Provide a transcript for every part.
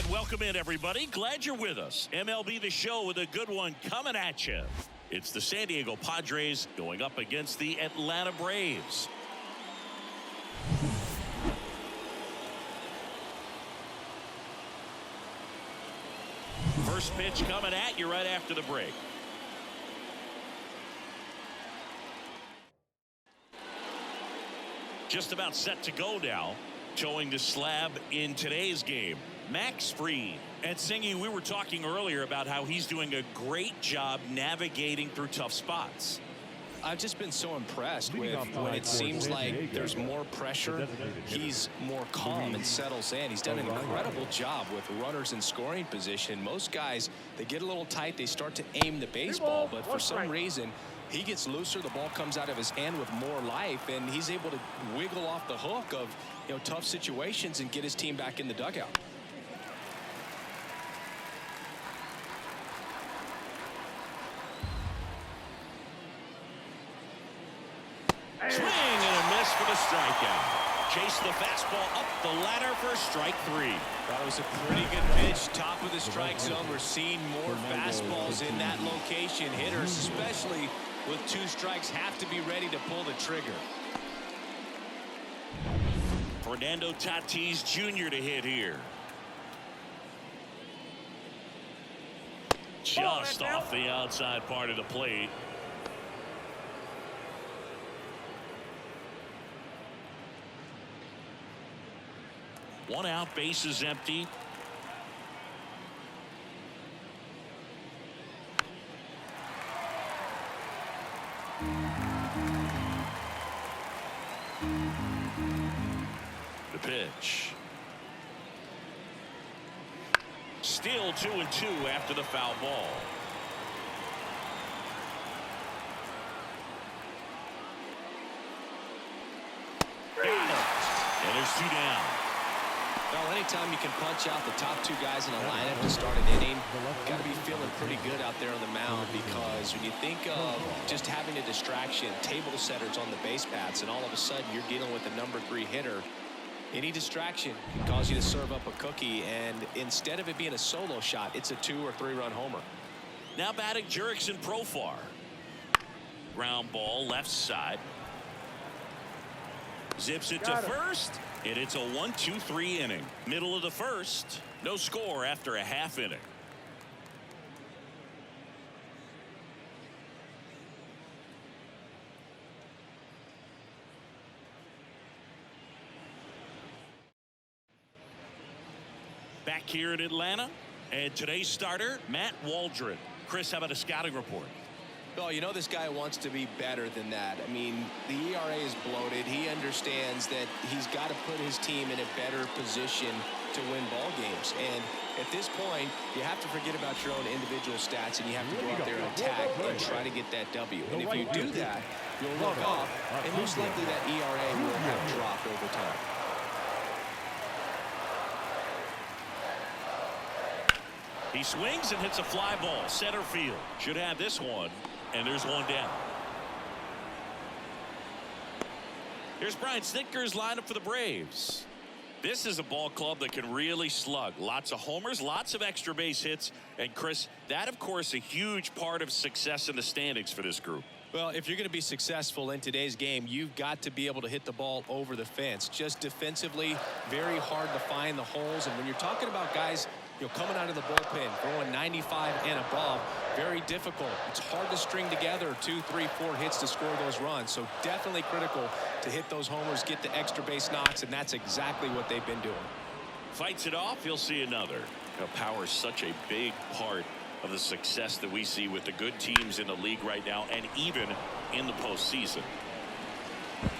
And welcome in, everybody. Glad you're with us. MLB The Show with a good one coming at you. It's the San Diego Padres going up against the Atlanta Braves. First pitch coming at you right after the break. Just about set to go now. Showing the slab in today's game, Max Fried. And Singy, we were talking earlier about how he's doing a great job navigating through tough spots. I've just been so impressed with when it seems like there's more pressure, he's more calm and settles in. He's done an incredible job with runners in scoring position. Most guys, they get a little tight, they start to aim the baseball, but for some reason, he gets looser, the ball comes out of his hand with more life, and he's able to wiggle off the hook of tough situations and get his team back in the dugout. Swing and a miss for the strikeout. Chase the fastball up the ladder for strike three. That was a pretty good pitch, top of the strike zone. We're seeing more fastballs in that location. Hitters, especially with two strikes, have to be ready to pull the trigger. Fernando Tatis Jr. to hit here. Just off the outside part of the plate. One out, base is empty. The pitch. Still 2-2 after the foul ball. Got it. And there's two down. Well, anytime you can punch out the top two guys in a lineup to start an inning, got to be feeling pretty good out there on the mound, because when you think of just having a distraction, table setters on the base paths, and all of a sudden you're dealing with a number 3 hitter, any distraction can cause you to serve up a cookie, and instead of it being a solo shot, it's a 2 or 3 run homer. Now batting Jurickson Profar. Ground ball left side. Zips it to first. And it's a 1-2-3 inning. Middle of the first. No score after a half inning. Back here in Atlanta. And today's starter, Matt Waldron. Chris, how about a scouting report? Well, this guy wants to be better than that. I mean, the ERA is bloated. He understands that he's got to put his team in a better position to win ball games. And at this point, you have to forget about your own individual stats, and you have to go out there and attack and try to get that W. And if you do that, you'll look off, and most likely that ERA will have dropped over time. He swings and hits a fly ball. Center field. Should have this one. And there's one down. Here's Brian Snitker's lineup for the Braves. This is a ball club that can really slug. Lots of homers, lots of extra base hits. And Chris, that of course a huge part of success in the standings for this group. Well, if you're going to be successful in today's game, you've got to be able to hit the ball over the fence. Just defensively, very hard to find the holes. And when you're talking about guys coming out of the bullpen, throwing 95 and above, very difficult. It's hard to string together 2, 3, 4 hits to score those runs. So definitely critical to hit those homers, get the extra base knocks, and that's exactly what they've been doing. Fights it off, you'll see another. Power is such a big part of the success that we see with the good teams in the league right now, and even in the postseason.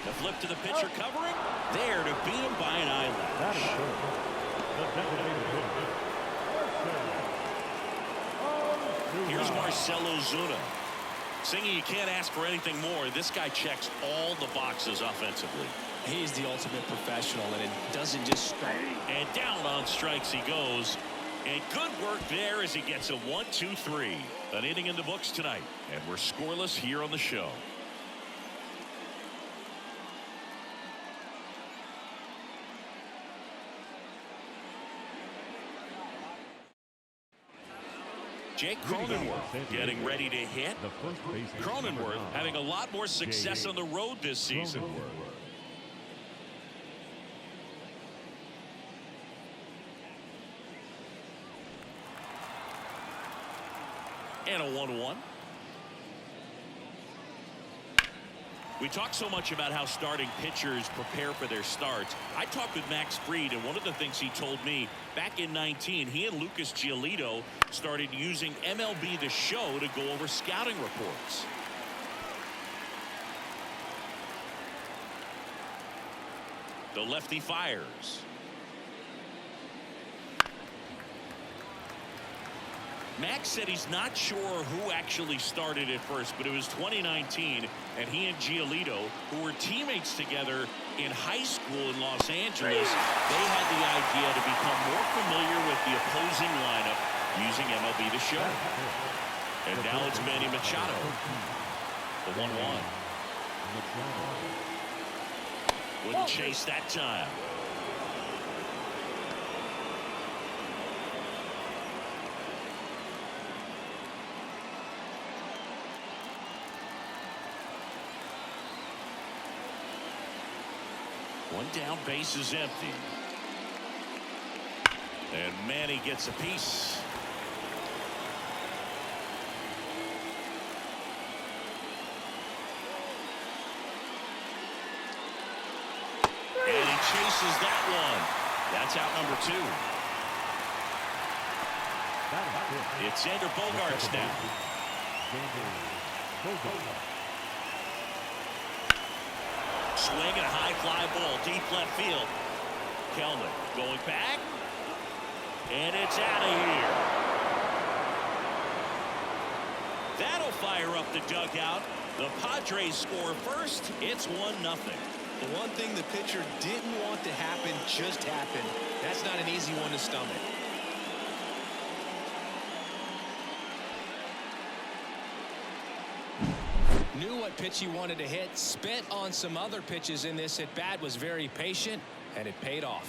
The flip to the pitcher covering. There to beat him by an eyelash. Here's Marcell Ozuna. Singy, you can't ask for anything more. This guy checks all the boxes offensively. He's the ultimate professional, and it doesn't just start. And down on strikes he goes. And good work there as he gets a 1-2-3. An inning in the books tonight. And we're scoreless here on the show. Jake Cronenworth getting ready to hit. Cronenworth having a lot more success on the road this season. And a 1-1. We talk so much about how starting pitchers prepare for their starts. I talked with Max Fried, and one of the things he told me back in 19, he and Lucas Giolito started using MLB The Show to go over scouting reports. The lefty fires. Max said he's not sure who actually started at first, but it was 2019, and he and Giolito, who were teammates together in high school in Los Angeles, they had the idea to become more familiar with the opposing lineup using MLB The Show. And now it's Manny Machado. The 1-1. Wouldn't chase that time. One down, base is empty. And Manny gets a piece. And he chases that one. That's out number 2. It's Xander Bogaerts now. Swing and a high fly ball, deep left field. Kelman going back. And it's out of here. That'll fire up the dugout. The Padres score first. It's 1-0. The one thing the pitcher didn't want to happen just happened. That's not an easy one to stomach. Knew what pitch he wanted to hit, spent on some other pitches in this at bat, was very patient, and it paid off.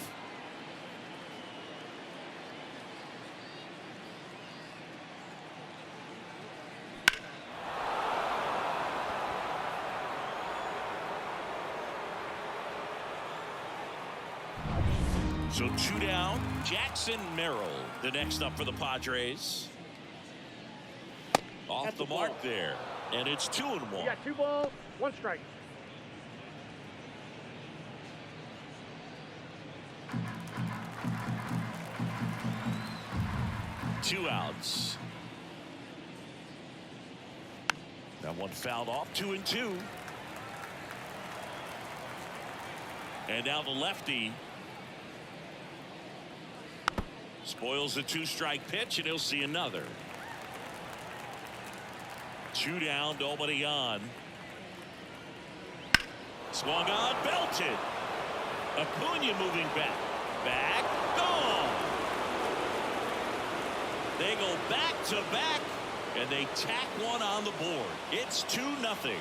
So 2 down. Jackson Merrill, the next up for the Padres. Off the mark there. And it's 2-1. You got 2 balls, 1 strike. Two outs. That one fouled off. 2-2. And now the lefty spoils the 2-strike pitch, and he'll see another. 2 down, nobody on. Swung on, belted. Acuna moving back. Back, gone. They go back to back, and they tack one on the board. It's 2-0.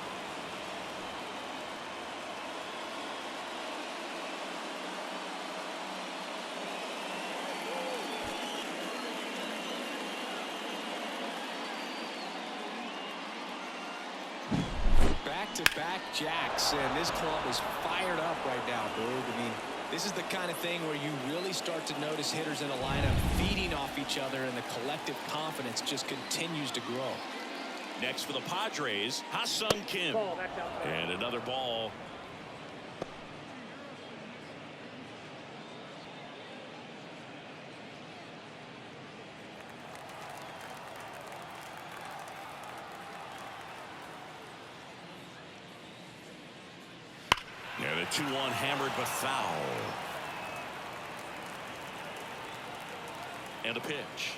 Back-to-back jacks, and this club is fired up right now, Boog. I mean, this is the kind of thing where you really start to notice hitters in a lineup feeding off each other, and the collective confidence just continues to grow. Next for the Padres, Ha-Sung Kim. And another ball. And a 2-1 hammered but foul. And a pitch.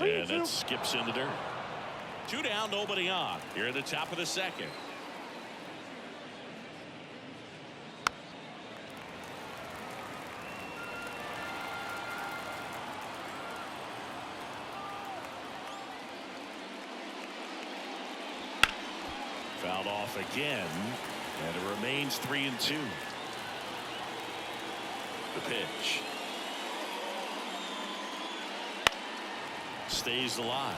And that skips in the dirt. 2 down, nobody on. Here at the top of the second. Fouled off again, and it remains 3-2. The pitch. stays alive.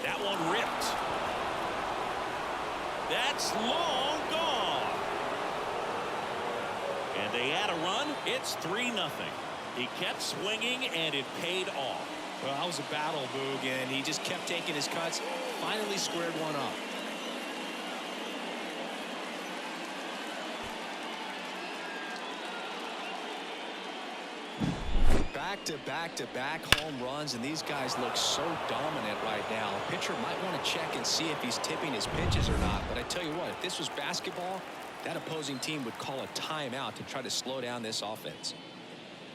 That one ripped. That's long gone. And they add a run. It's 3-0. He kept swinging, and it paid off. Well, that was a battle, Boog, and he just kept taking his cuts. Finally squared one up. Back-to-back-to-back home runs, and these guys look so dominant right now. A pitcher might want to check and see if he's tipping his pitches or not. But I tell you what, if this was basketball, that opposing team would call a timeout to try to slow down this offense.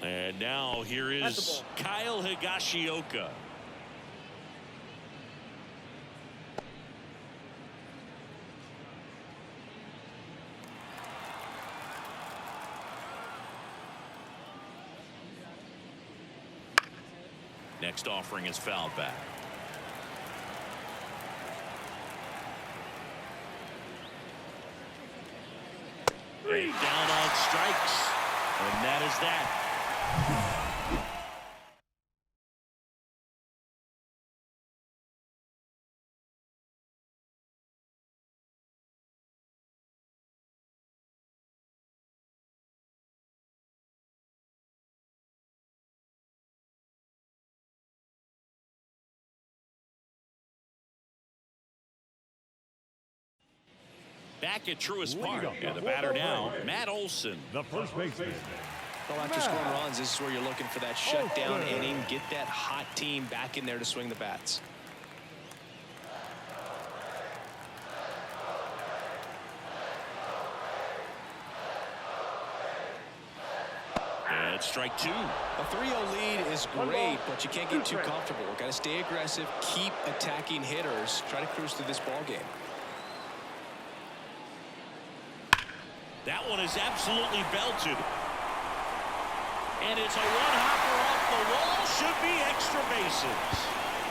And now here is Kyle Higashioka. Next offering is fouled back. Right down on strikes. And that is that. Back at Truist Park, and the batter now, Matt Olson. The first baseman. Well, after scoring runs, this is where you're looking for that shutdown inning. Get that hot team back in there to swing the bats. And strike two. A 3-0 lead is great, but you can't get too comfortable. Got to stay aggressive, keep attacking hitters, try to cruise through this ball game. That one is absolutely belted. And it's a one-hopper off the wall. Should be extra bases.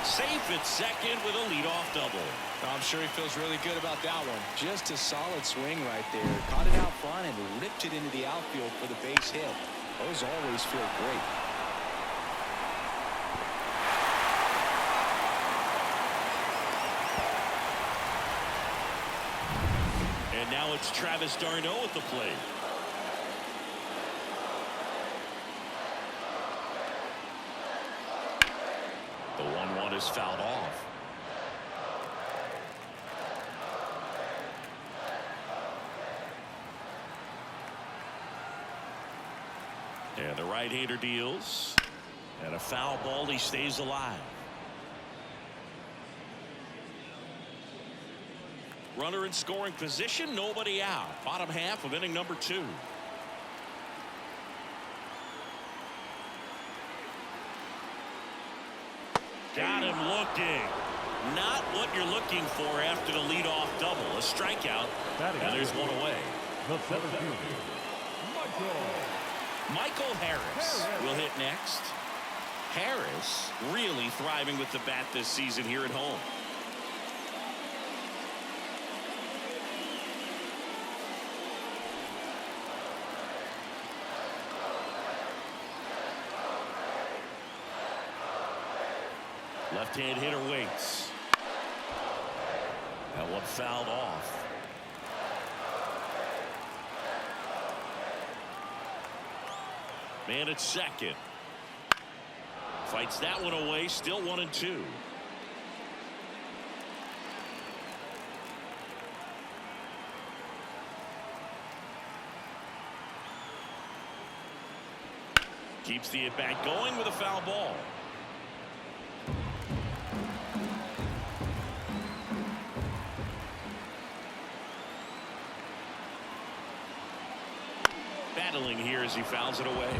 Safe at second with a leadoff double. I'm sure he feels really good about that one. Just a solid swing right there. Caught it out front and ripped it into the outfield for the base hit. Those always feel great. And now it's Travis d'Arnaud at the plate. The 1-1 is fouled off. And the right-hander deals. And a foul ball. He stays alive. Runner in scoring position, nobody out. Bottom half of inning number 2. Got him looking. Not what you're looking for after the leadoff double. A strikeout, and there's one away. The center fielder, Michael Harris will hit next. Harris really thriving with the bat this season here at home. Left-hand hitter waits. That one fouled off. Man at second. Fights that one away. Still 1-2. Keeps the at-bat going with a foul ball. Battling here as he fouls it away.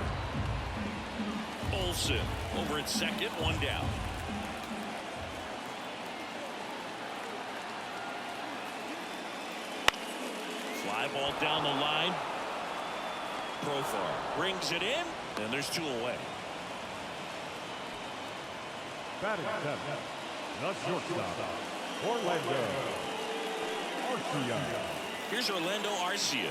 Olson over at second, one down. Fly ball down the line. Profar brings it in, and there's 2 away. batting seven, the shortstop, Orlando Arcia. Here's Orlando Arcia.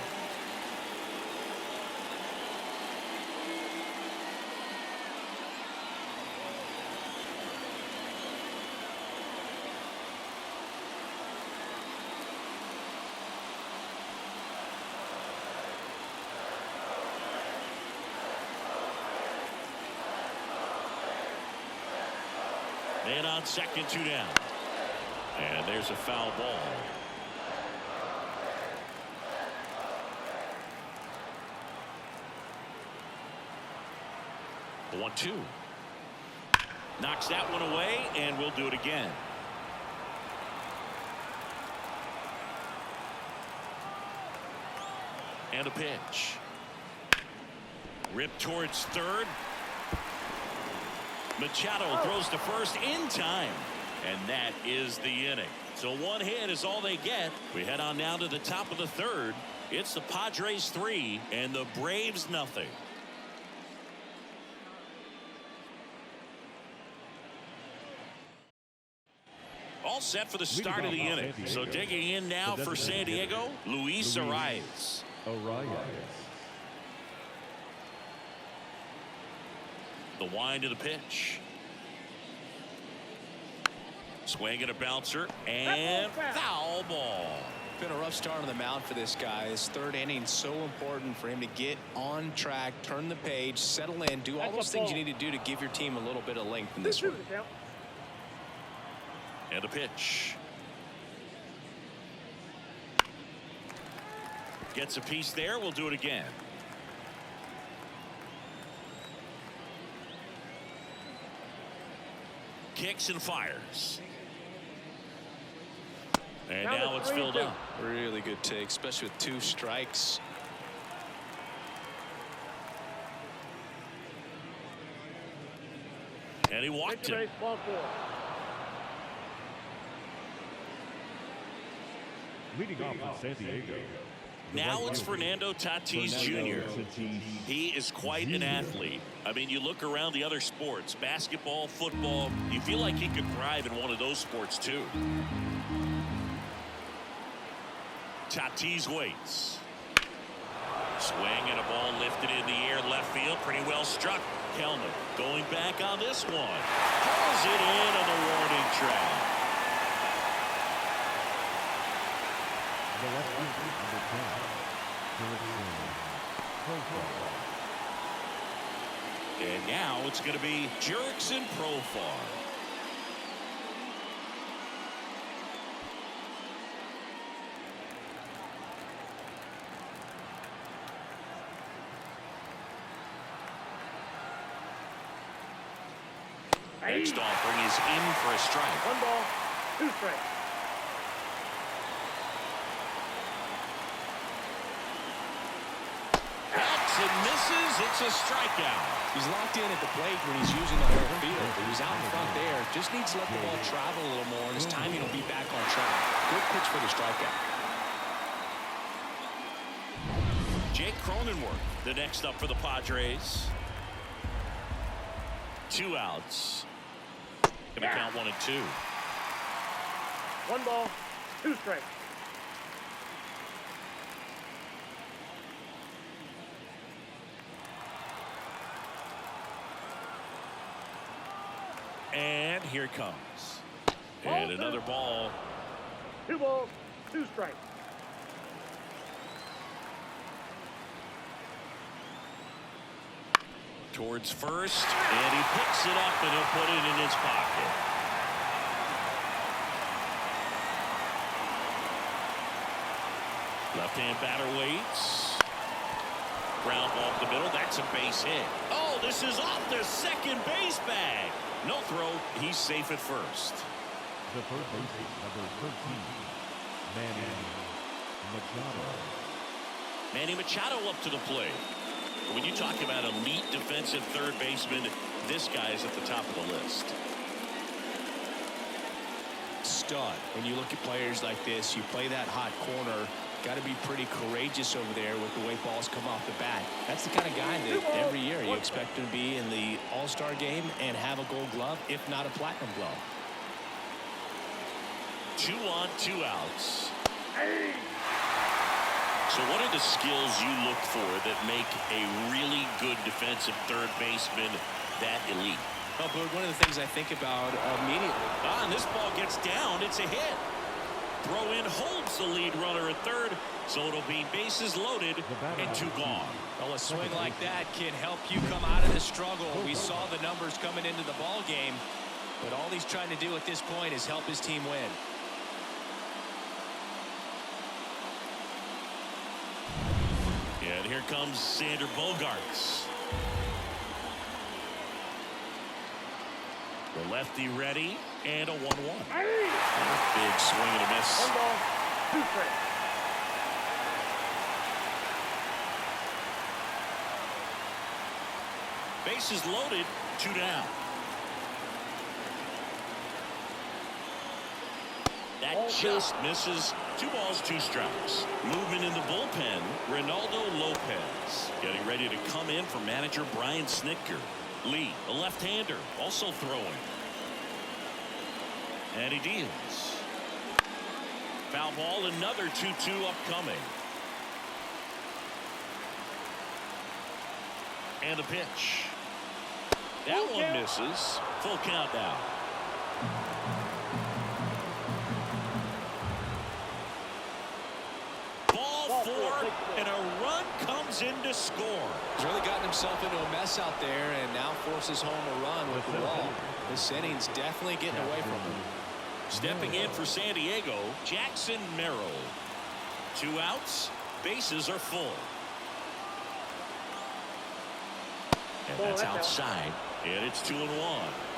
And on second, 2 down. And there's a foul ball. The 1-2. Knocks that one away, and we'll do it again. And a pitch. Ripped towards third. Machado throws to first in time. And that is the inning. So 1 hit is all they get. We head on now to the top of the third. It's the Padres 3 and the Braves nothing. All set for the start of the inning. So digging in now for San Diego, Luis Arias. The wind of the pitch. Swing and a bouncer and foul ball. Been a rough start on the mound for this guy. His third inning so important for him to get on track, turn the page, settle in, do all those things you need to do to give your team a little bit of length in this one. And a pitch. Gets a piece there. We'll do it again. Kicks and fires. And now it's filled up. Really good take, especially with 2 strikes. And he walked it. Leading off for San Diego. Now it's Fernando Tatis Jr. He is quite an athlete. I mean, you look around the other sports, basketball, football, you feel like he could thrive in one of those sports too. Tatis waits. Swing and a ball lifted in the air, left field, pretty well struck. Kelman going back on this one. Pulls it in on the warning track. And now it's going to be Jurickson Profar. Next offering is in for a strike. 1 ball, 2 strikes. And misses. It's a strikeout. He's locked in at the plate when he's using the whole field. He was out in front there. Just needs to let the ball travel a little more, and his timing will be back on track. Good pitch for the strikeout. Jake Cronenworth, the next up for the Padres. 2 outs. Gonna count 1 and 2. 1 ball, 2 strikes. And here it comes. And another ball. 2 balls, 2 strikes. Towards first, and he picks it up and he'll put it in his pocket. Left-hand batter waits. Ground ball to the middle. That's a base hit. Oh, this is off the second base bag. No throw. He's safe at first. The first baseman, number 13, Manny Machado up to the plate. When you talk about elite defensive third baseman, this guy is at the top of the list. Stud. When you look at players like this, you play that hot corner. Got to be pretty courageous over there with the way balls come off the bat. That's the kind of guy that every year you expect him to be in the All-Star game and have a Gold Glove, if not a Platinum Glove. 2 on, 2 outs. So what are the skills you look for that make a really good defensive third baseman that elite? Oh, but one of the things I think about immediately. And this ball gets down. It's a hit. Throw in holds the lead runner at third, so it'll be bases loaded and 2 gone. Well, a swing like that can help you come out of the struggle. We saw the numbers coming into the ball game. But all he's trying to do at this point is help his team win. And here comes Sander Bogarts. The lefty ready, and a 1-1. Big swing and a miss. 1 ball, 2 strikes. Bases loaded, 2 down. That just misses. 2 balls, 2 strikes. Movement in the bullpen. Ronaldo Lopez getting ready to come in for manager Brian Snitker. Lee, a left-hander, also throwing. And he deals. Foul ball, another 2-2 upcoming. And a pitch. That one misses. Full count now. Ball 4, and a run comes in to score. He's really gotten himself into a mess out there and now forces home a run with the wall. This inning's definitely getting away from him. Stepping in for San Diego, Jackson Merrill. 2 outs, bases are full. And that's outside, and it's 2-1.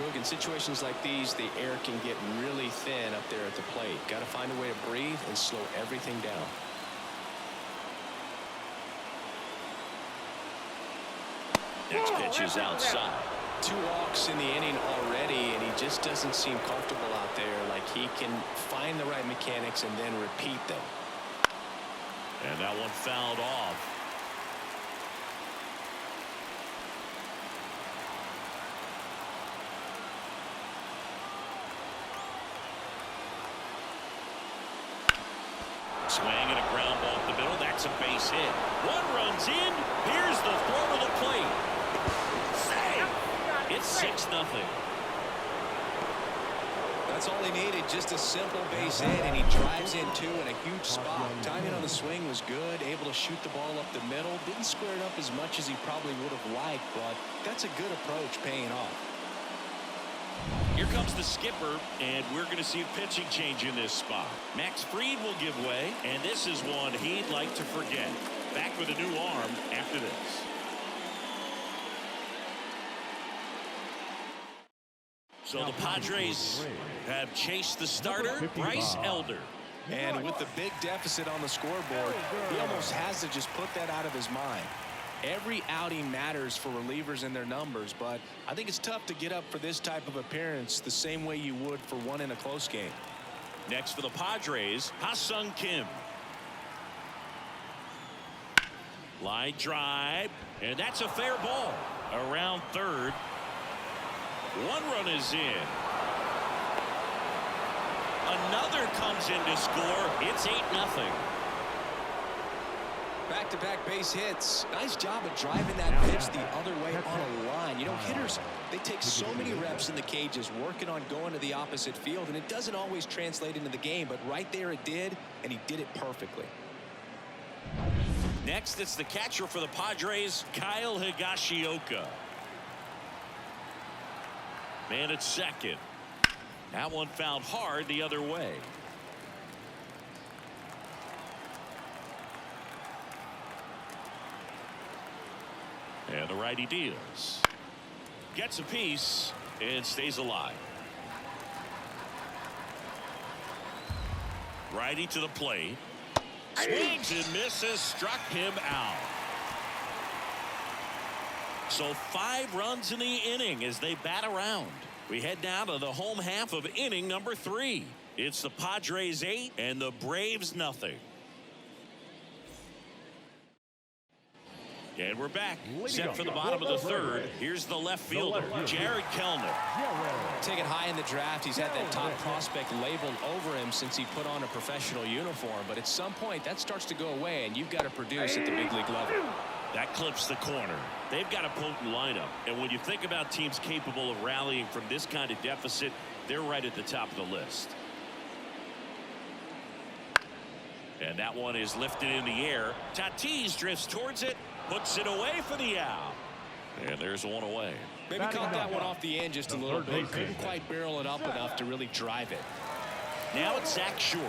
Look, in situations like these, the air can get really thin up there at the plate. Got to find a way to breathe and slow everything down. Next pitch is outside. 2 walks in the inning already, and he just doesn't seem comfortable out there. Like he can find the right mechanics and then repeat them. And that one fouled off. Swing and a ground ball up the middle. That's a base hit. 1 runs in. Here's the throw to the plate. Save. It's 6-0. That's all he needed, just a simple base hit, and he drives in 2 in a huge spot. Timing on the swing was good, able to shoot the ball up the middle. Didn't square it up as much as he probably would have liked, but that's a good approach paying off. Here comes the skipper, and we're going to see a pitching change in this spot. Max Fried will give way, and this is one he'd like to forget. Back with a new arm after this. So the Padres have chased the starter, Bryce Elder. And with the big deficit on the scoreboard, he almost has to just put that out of his mind. Every outing matters for relievers and their numbers, but I think it's tough to get up for this type of appearance the same way you would for one in a close game. Next for the Padres, Ha-Sung Kim. Line drive, and that's a fair ball. Around third. 1 run is in. Another comes in to score. It's 8-0. Back-to-back base hits. Nice job of driving that pitch the other way on a line. You know, hitters, they take so many reps in the cages working on going to the opposite field, and it doesn't always translate into the game, but right there it did, and he did it perfectly. Next, it's the catcher for the Padres, Kyle Higashioka. Man at second. That one fouled hard the other way. And the righty deals. Gets a piece and stays alive. Righty to the plate. Swings and misses. Struck him out. So 5 runs in the inning as they bat around. We head down to the home half of inning number 3. It's the Padres 8 and the Braves nothing. And we're back. Set for the bottom of the 3rd. Here's the left fielder, Jared Kellner. Taken high in the draft, he's had that top prospect labeled over him since he put on a professional uniform. But at some point, that starts to go away, and you've got to produce at the big league level. That clips the corner. They've got a potent lineup. And when you think about teams capable of rallying from this kind of deficit, they're right at the top of the list. And that one is lifted in the air. Tatis drifts towards it. Puts it away for the out. And there's one away. Maybe caught that one off the end just a little bit. Couldn't quite barrel it up enough to really drive it. Now it's Zach Short.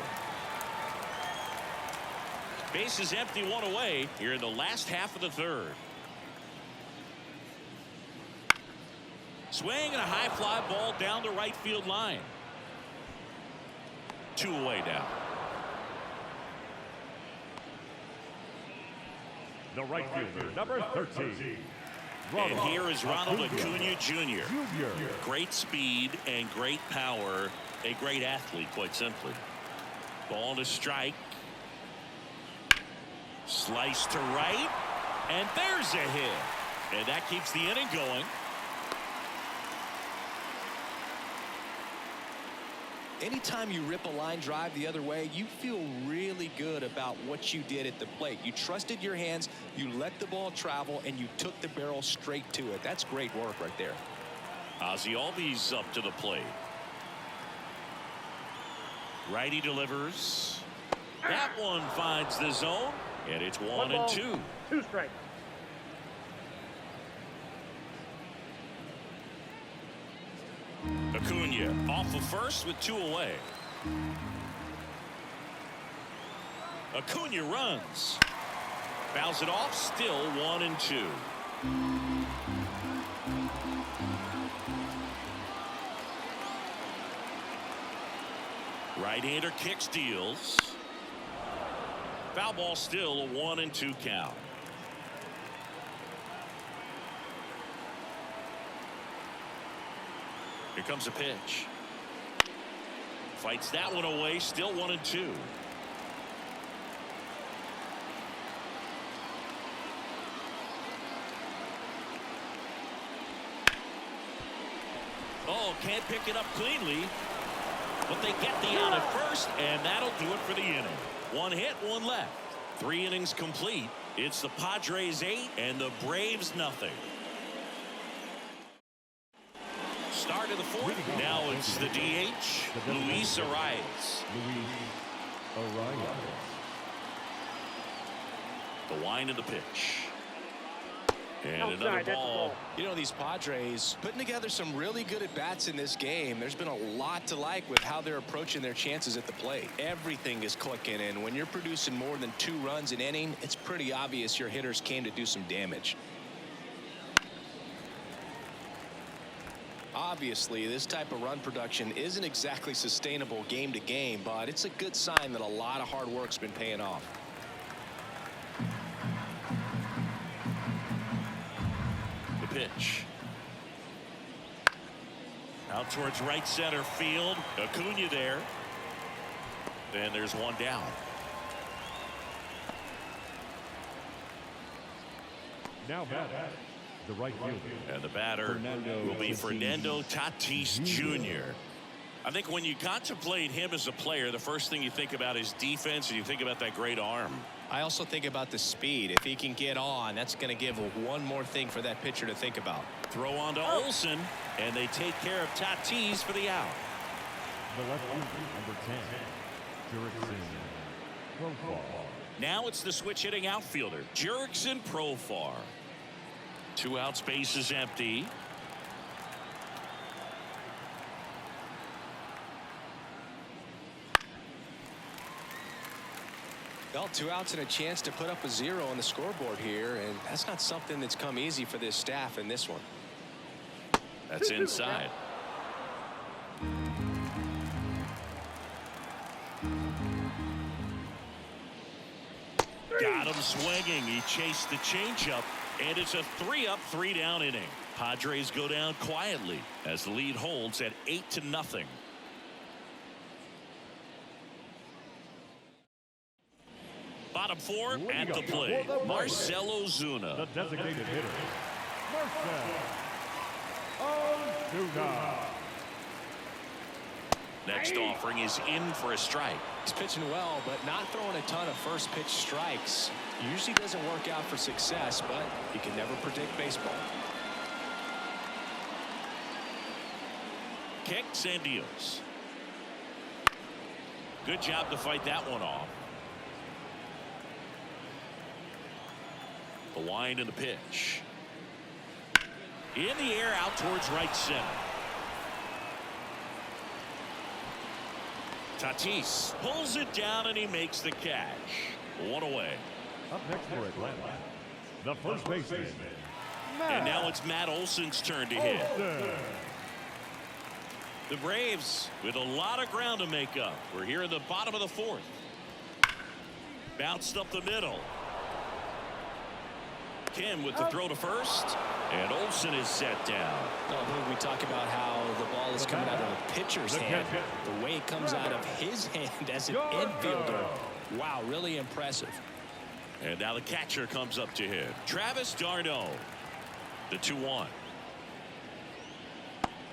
Base is empty, one away here in the last half of the third. Swing and a high fly ball down the right field line. 2 away now. The right fielder, number 13. And here is Ronald Acuna Jr. Great speed and great power. A great athlete, quite simply. Ball to strike. Slice to right. And there's a hit. And that keeps the inning going. Anytime you rip a line drive the other way, you feel really good about what you did at the plate. You trusted your hands, you let the ball travel, and you took the barrel straight to it. That's great work right there. Ozzie Albies up to the plate. Righty delivers. That one finds the zone, and it's 1-2. 2 strikes. Acuna off of first with 2 away. Acuna runs. Fouls it off, still 1-2. Right-hander kicks, deals. Foul ball, still a 1-2 count. Here comes a pitch. Fights that one away, still 1-2. Oh, can't pick it up cleanly. But they get the out at first, and that'll do it for the inning. 1 hit, 1 left. 3 innings complete. It's the Padres 8 and the Braves nothing. Start of the 4th. Now it's the DH, Luis Arias. The wind of the pitch. And another ball. You know, these Padres putting together some really good at-bats in this game. There's been a lot to like with how they're approaching their chances at the plate. Everything is clicking, and when you're producing more than 2 runs an inning, it's pretty obvious your hitters came to do some damage. Obviously, this type of run production isn't exactly sustainable game to game, but it's a good sign that a lot of hard work's been paying off. The pitch. Out towards right center field. Acuna there. And there's one down. Now batting, the right fielder. And the batter will be Fernando Tatis Jr. I think when you contemplate him as a player, the first thing you think about is defense, and you think about that great arm. I also think about the speed. If he can get on, that's going to give one more thing for that pitcher to think about. Throw on to Olsen, and they take care of Tatis for the out. The left fielder, number 10, Jurickson Profar. Now it's the switch hitting outfielder, Jurickson Profar. 2 outs, base is empty. Well, 2 outs and a chance to put up a 0 on the scoreboard here, and that's not something that's come easy for this staff in this one. That's inside. Got him swinging. He chased the changeup, and it's a 3-up, 3-down inning. Padres go down quietly as the lead holds at 8-0. Bottom 4 at the plate. Marcell Ozuna. The designated hitter, Marcell Ozuna. Next offering is in for a strike. He's pitching well, but not throwing a ton of first pitch strikes. Usually doesn't work out for success, but you can never predict baseball. Kicks and deals. Good job to fight that one off. The wind and the pitch. In the air out towards right center. Tatis pulls it down and he makes the catch. One away. Up next for Atlanta, the first baseman. And now it's Matt Olson's turn to hit. The Braves with a lot of ground to make up. We're here in the bottom of the fourth. Bounced up the middle. Kim with the throw to first. And Olson is set down. Oh, we talk about how the ball is coming out of the pitcher's hand. The way it comes out of his hand as an infielder. Wow, really impressive. And now the catcher comes up to him. Travis d'Arnaud. The 2-1.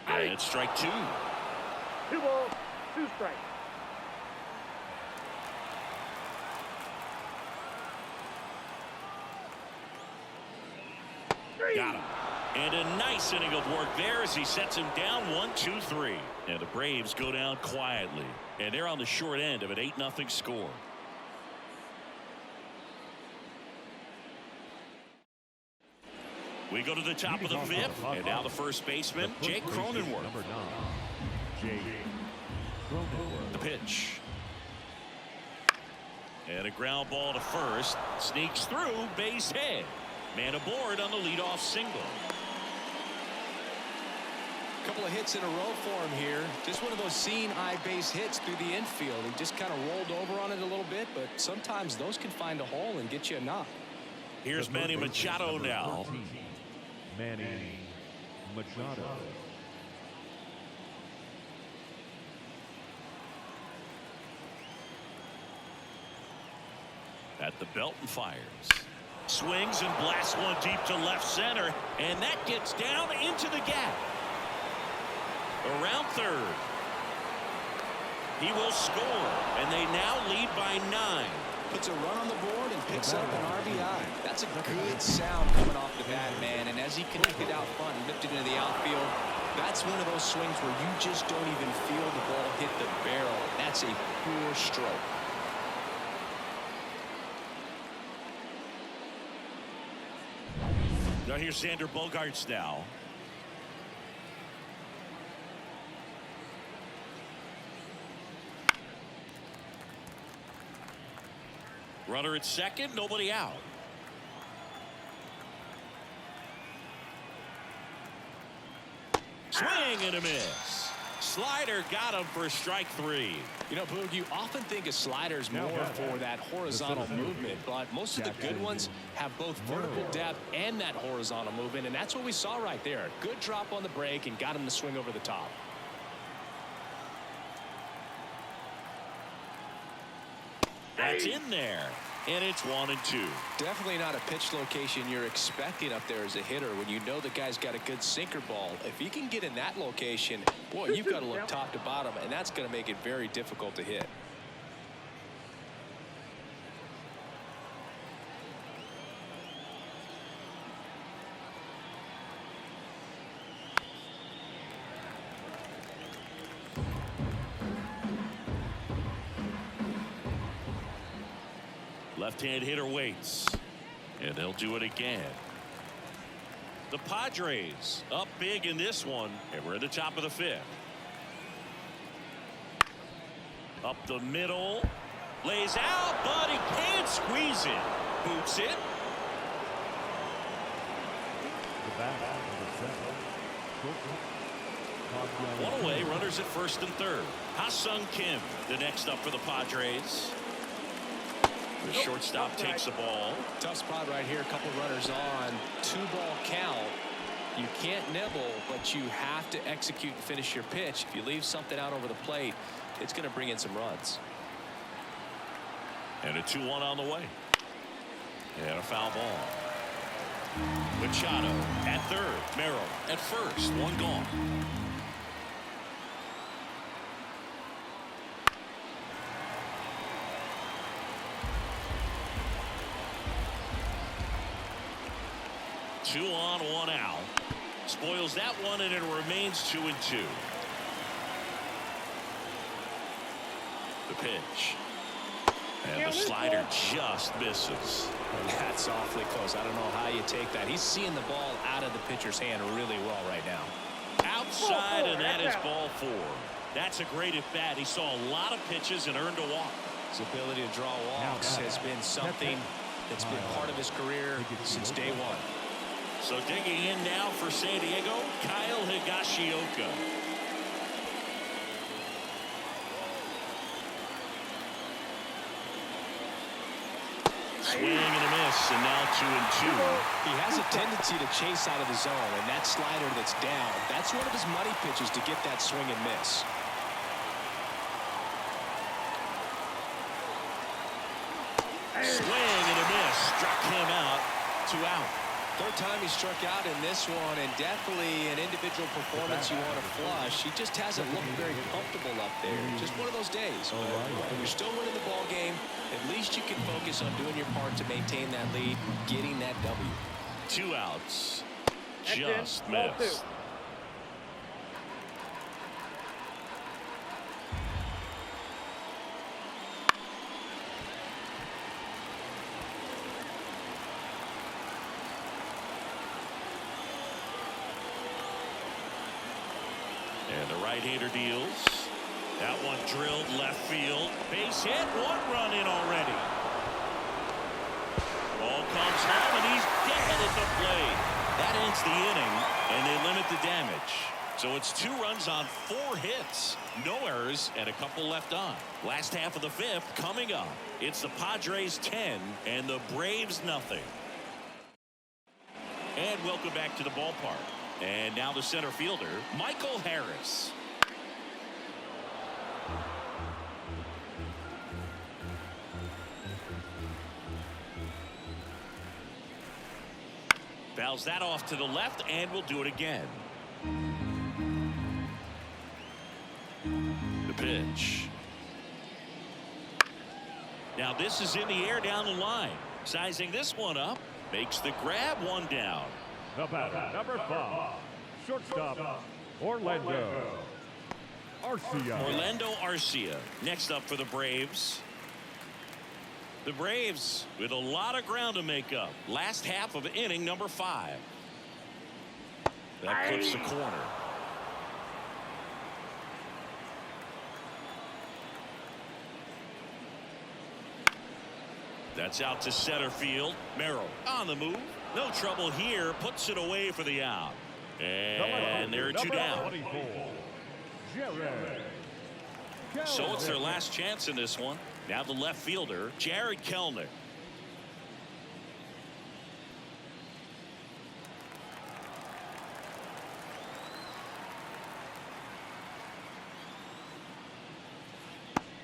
And it's strike 2. 2 balls, 2 strikes. Got him. And a nice inning of work there as he sets him down 1-2-3. And the Braves go down quietly. And they're on the short end of an 8-0 score. We go to the top of the fifth. And now the first baseman, Jake Cronenworth. Number 9, Jake Cronenworth. The pitch. And a ground ball to first. Sneaks through, base hit. Man aboard on the leadoff single. Couple of hits in a row for him here. Just one of those seeing eye base hits through the infield. He just kind of rolled over on it a little bit, but sometimes those can find a hole and get you a knock. Here's Manny Machado now. 13, Manny Machado. At the belt and fires. Swings and blasts one deep to left center. And that gets down into the gap. Around third. He will score. And they now lead by 9. Puts a run on the board and picks up an RBI. That's a good sound coming off the bat, man. And as he connected out front and lifted into the outfield, that's one of those swings where you just don't even feel the ball hit the barrel. That's a pure stroke. Now here's Xander Bogaerts now. Runner at second, nobody out. Swing and a miss. Slider got him for strike 3. You know, Boog, you often think of sliders more for that horizontal movement, but most of the good ones have both vertical depth and that horizontal movement, and that's what we saw right there. Good drop on the break and got him to swing over the top. That's in there. And it's 1-2. Definitely not a pitch location you're expecting up there as a hitter when you know the guy's got a good sinker ball. If he can get in that location, boy, you've got to look top to bottom, and that's going to make it very difficult to hit. Left-hand hitter waits. And they'll do it again. The Padres up big in this one. And we're at the top of the fifth. Up the middle. Lays out, but he can't squeeze it. Boots it. The bat, number 7. One away, runners at first and third. Ha-Sung Kim, the next up for the Padres. The shortstop takes the ball. Tough spot right here. A couple runners on. 2-ball count. You can't nibble, but you have to execute and finish your pitch. If you leave something out over the plate, it's going to bring in some runs. And a 2-1 on the way. And a foul ball. Machado at third. Merrill at first. One gone. Two on, one out. Spoils that one, and it remains 2-2. The pitch. And the slider just misses. That's awfully close. I don't know how you take that. He's seeing the ball out of the pitcher's hand really well right now. Outside, and that is ball 4. That's a great at bat. He saw a lot of pitches and earned a walk. His ability to draw walks has been something that's been part of his career since day one. So digging in now for San Diego, Kyle Higashioka. Swing and a miss, and now 2-2. He has a tendency to chase out of the zone, and that slider that's down, that's one of his money pitches to get that swing and miss. Swing and a miss, struck him out, 2 out. Third time he struck out in this one, and definitely an individual performance you want to flush. He just hasn't looked very comfortable up there. Just one of those days. When you're still winning the ball game, at least you can focus on doing your part to maintain that lead, getting that W. 2 outs. Just missed. And the right-hander deals. That one drilled left field. Base hit. 1 run in already. Ball comes home, and he's dead at the plate. That ends the inning, and they limit the damage. So it's 2 runs on 4 hits. No errors, and a couple left on. Last half of the 5th coming up. It's the Padres 10 and the Braves nothing. And welcome back to the ballpark. And now the center fielder, Michael Harris. Fouls that off to the left, and we'll do it again. The pitch. Now this is in the air down the line. Sizing this one up. Makes the grab, 1 down. The batter, number 5, shortstop, Orlando Arcia. Orlando Arcia next up for the Braves. The Braves with a lot of ground to make up. Last half of inning number 5. That clips the corner. That's out to center field. Merrill on the move. No trouble here. Puts it away for the out. And there are 2 down. So it's their last chance in this one. Now the left fielder, Jared Kelenic.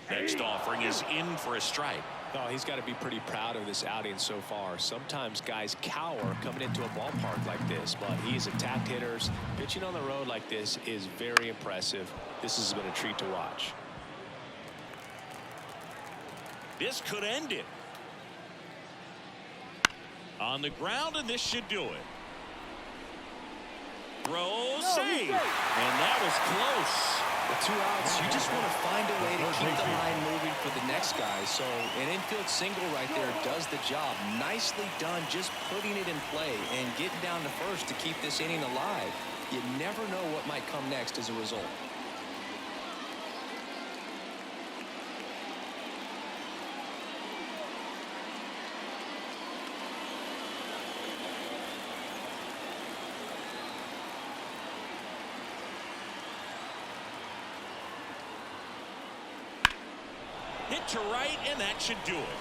Next offering is in for a strike. Oh, he's got to be pretty proud of this outing so far. Sometimes guys cower coming into a ballpark like this, but he's attacked hitters. Pitching on the road like this is very impressive. This has been a treat to watch. This could end it. On the ground, and this should do it. Throw, save, and that was close. With 2 outs, you just want to find a way to keep the line moving for the next guy. So an infield single right there does the job. Nicely done, just putting it in play and getting down to first to keep this inning alive. You never know what might come next as a result. Hit to right, and that should do it.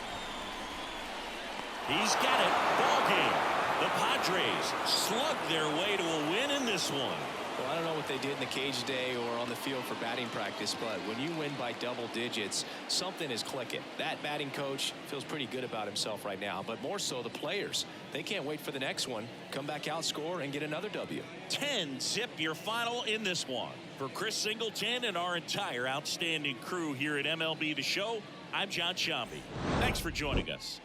He's got it. Ball game. The Padres slug their way to a win in this one. Well, I don't know what they did in the cage today or on the field for batting practice, but when you win by double digits, something is clicking. That batting coach feels pretty good about himself right now, but more so the players. They can't wait for the next one. Come back out, score, and get another W. 10-zip your final in this one. For Chris Singleton and our entire outstanding crew here at MLB The Show, I'm John Shambi. Thanks for joining us.